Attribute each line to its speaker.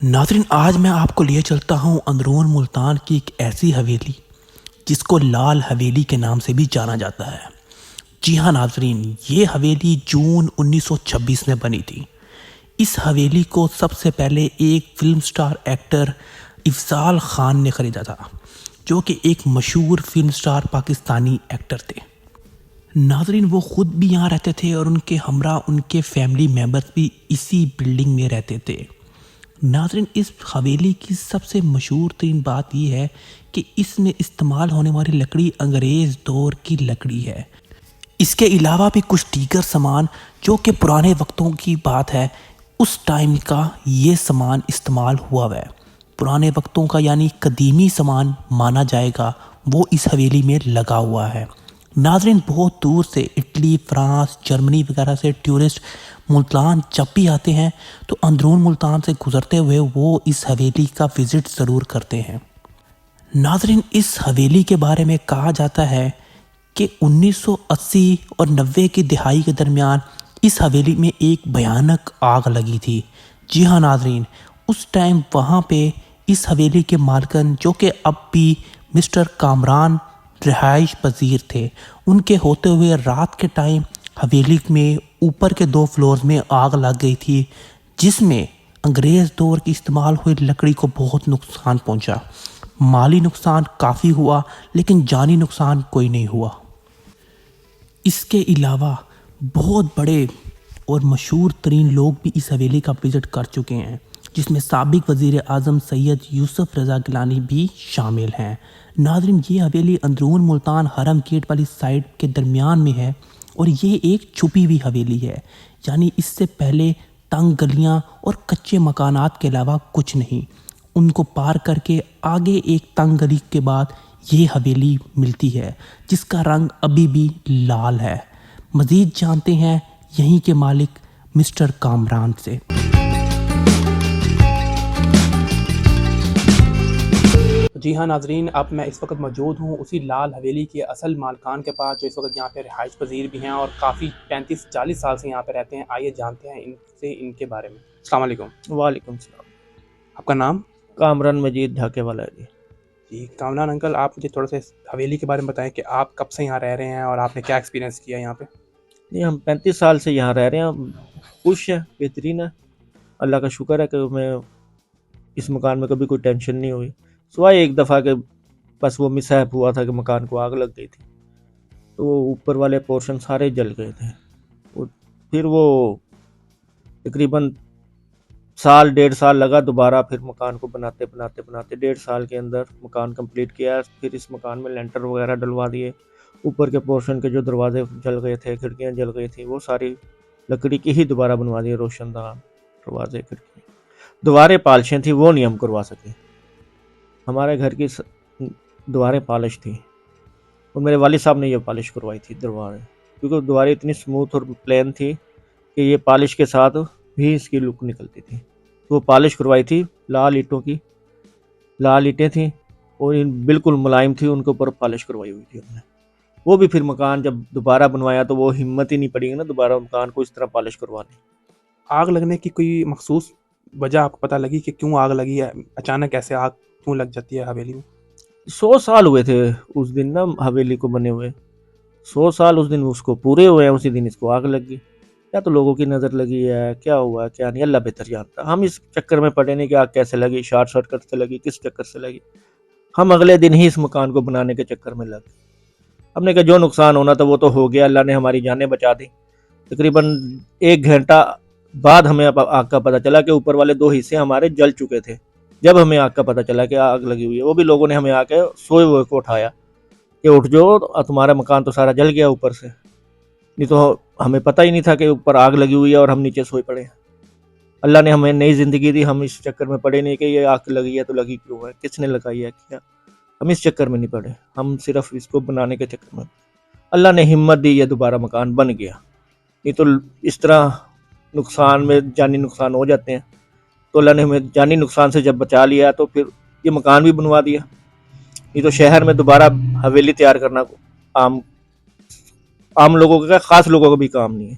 Speaker 1: नाज़रीन, आज मैं आपको लिए चलता हूँ अंदरून मुल्तान की एक ऐसी हवेली जिसको लाल हवेली के नाम से भी जाना जाता है। जी हाँ नाज़रीन, ये हवेली जून 1926 में बनी थी। इस हवेली को सबसे पहले एक फिल्म स्टार एक्टर इफ़ज़ाल खान ने ख़रीदा था, जो कि एक मशहूर फिल्म स्टार पाकिस्तानी एक्टर थे। नाज़रीन, वो ख़ुद भी यहाँ रहते थे और उनके हमरा उनके फैमिली मेम्बर्स भी इसी बिल्डिंग में रहते थे। नाज़रीन, इस हवेली की सबसे मशहूर तरीन बात यह है कि इसमें इस्तेमाल होने वाली लकड़ी अंग्रेज़ दौर की लकड़ी है। इसके अलावा भी कुछ दीगर सामान जो कि पुराने वक्तों की बात है, उस टाइम का ये सामान इस्तेमाल हुआ हुआ है। पुराने वक्तों का यानी कदीमी सामान माना जाएगा, वो इस हवेली में लगा हुआ है। नाज़रीन, बहुत दूर से इटली, फ्रांस, जर्मनी वगैरह से टूरिस्ट मुल्तान जब भी आते हैं तो अंदरून मुल्तान से गुज़रते हुए वो इस हवेली का विज़िट ज़रूर करते हैं। नाज़रीन, इस हवेली के बारे में कहा जाता है कि 1980 और 90 की दिहाई के दरमियान इस हवेली में एक भयानक आग लगी थी। जी हाँ नाज़रीन, उस टाइम वहाँ पे इस हवेली के मालिकन, जो कि अब भी मिस्टर कामरान रिहाइश पजीर थे, उनके होते हुए रात के टाइम हवेली में ऊपर के 2 फ्लोर्स में आग लग गई थी, जिसमें अंग्रेज़ दौर की इस्तेमाल हुई लकड़ी को बहुत नुकसान पहुंचा। माली नुकसान काफ़ी हुआ लेकिन जानी नुकसान कोई नहीं हुआ। इसके अलावा बहुत बड़े और मशहूर तरीन लोग भी इस हवेली का विज़िट कर चुके हैं, जिसमें साबिक वज़ीर आज़म सैयद यूसुफ रज़ा गिलानी भी शामिल हैं। नाज़रीन, ये हवेली अंदरून मुल्तान हरम गेट वाली साइड के दरमियान में है और ये एक छुपी हुई हवेली है, यानी इससे पहले तंग गलियां और कच्चे मकानात के अलावा कुछ नहीं। उनको पार करके आगे एक तंग गली के बाद ये हवेली मिलती है, जिसका रंग अभी भी लाल है। मज़ीद जानते हैं यहीं के मालिक मिस्टर कामरान से। जी हाँ नाज़रीन, अब मैं इस वक्त मौजूद हूँ उसी लाल हवेली के असल मालकान के पास, जो इस वक्त यहाँ पे रिहाइश पजीर भी हैं और काफ़ी 35-40 साल से यहाँ पे रहते हैं। आइए जानते हैं इनसे इनके बारे में। अस्सलाम वालेकुम।
Speaker 2: वालेकुम सलाम।
Speaker 1: आपका नाम?
Speaker 2: कामरान मजीद ढाके वाला है जी।
Speaker 1: जी कामरान अंकल, आप मुझे थोड़ा सा इस हवेली के बारे में बताएं कि आप कब से यहाँ रह रहे हैं और आपने क्या एक्सपीरियंस किया यहाँ पे?
Speaker 2: नहीं, हम 35 साल से यहाँ रह रहे हैं। हम खुश है, बेहतरीन है। अल्लाह का शुक्र है कि हमें इस मकान में कभी कोई टेंशन नहीं हुई, सिवाय एक दफ़ा के बस वो मिसहैप हुआ था कि मकान को आग लग गई थी, तो वो ऊपर वाले पोर्शन सारे जल गए थे। फिर वो तकरीबन साल 1.5 साल लगा दोबारा फिर मकान को बनाते बनाते बनाते 1.5 साल के अंदर मकान कंप्लीट किया। फिर इस मकान में लेंटर वगैरह डलवा दिए। ऊपर के पोर्शन के जो दरवाजे जल गए थे, खिड़कियां जल गई थी, वो सारी लकड़ी की ही दोबारा बनवा दी। रोशनदान दरवाजे, खिड़की, दीवारें पॉलिशें थी, वो नहीं हम करवा सके। हमारे घर की दीवारें पॉलिश थी और मेरे वालिद साहब ने ये पॉलिश करवाई थी दीवारें, क्योंकि दीवारें इतनी स्मूथ और प्लेन थी कि ये पॉलिश के साथ भी इसकी लुक निकलती थी। तो वो पॉलिश करवाई थी, लाल ईंटों की, लाल ईंटें थी और इन बिल्कुल मुलायम थी, उनके ऊपर पॉलिश करवाई हुई थी हमने। वो भी फिर मकान जब दोबारा बनवाया तो वो हिम्मत ही नहीं पड़ी ना दोबारा मकान को इस तरह पॉलिश करवाने।
Speaker 1: आग लगने की कोई मखसूस वजह आपको पता लगी कि क्यों आग लगी है? अचानक ऐसे आग क्यों लग जाती है हवेली में?
Speaker 2: 100 साल हुए थे उस दिन ना हवेली को बने हुए। 100 साल उस दिन उसको पूरे हुए हैं, उसी दिन इसको आग लग गई। या तो लोगों की नज़र लगी है, क्या हुआ क्या नहीं, अल्लाह बेहतर जानता। हम इस चक्कर में पड़े नहीं कि आग कैसे लगी, शॉर्ट सर्किट से लगी, किस चक्कर से लगी। हम अगले दिन ही इस मकान को बनाने के चक्कर में लग गए। हमने कहा जो नुकसान होना था वो तो हो गया, अल्लाह ने हमारी जानें बचा दी। तकरीबन 1 घंटा बाद हमें आग का पता चला कि ऊपर वाले 2 हिस्से हमारे जल चुके थे। जब हमें आग का पता चला कि आग लगी हुई है, वो भी लोगों ने हमें आके सोए हुए को उठाया कि उठ जाओ, तुम्हारा मकान तो सारा जल गया ऊपर से। नहीं तो हमें पता ही नहीं था कि ऊपर आग लगी हुई है और हम नीचे सोए पड़े हैं। अल्लाह ने हमें नई ज़िंदगी दी, हम इस चक्कर में पड़े नहीं कि ये आग लगी है तो लगी क्यों है, किसने लगाई है, क्या। हम इस चक्कर में नहीं पड़े, हम सिर्फ इसको बनाने के चक्कर में। अल्लाह ने हिम्मत दी, ये दोबारा मकान बन गया। नहीं तो इस तरह नुकसान में जानी नुकसान हो जाते हैं। तो अल्लाह ने हमें जानी नुकसान से जब बचा लिया तो फिर ये मकान भी बनवा दिया। नहीं तो शहर में दोबारा हवेली तैयार करना आम लोगों का, ख़ास लोगों का भी काम नहीं है।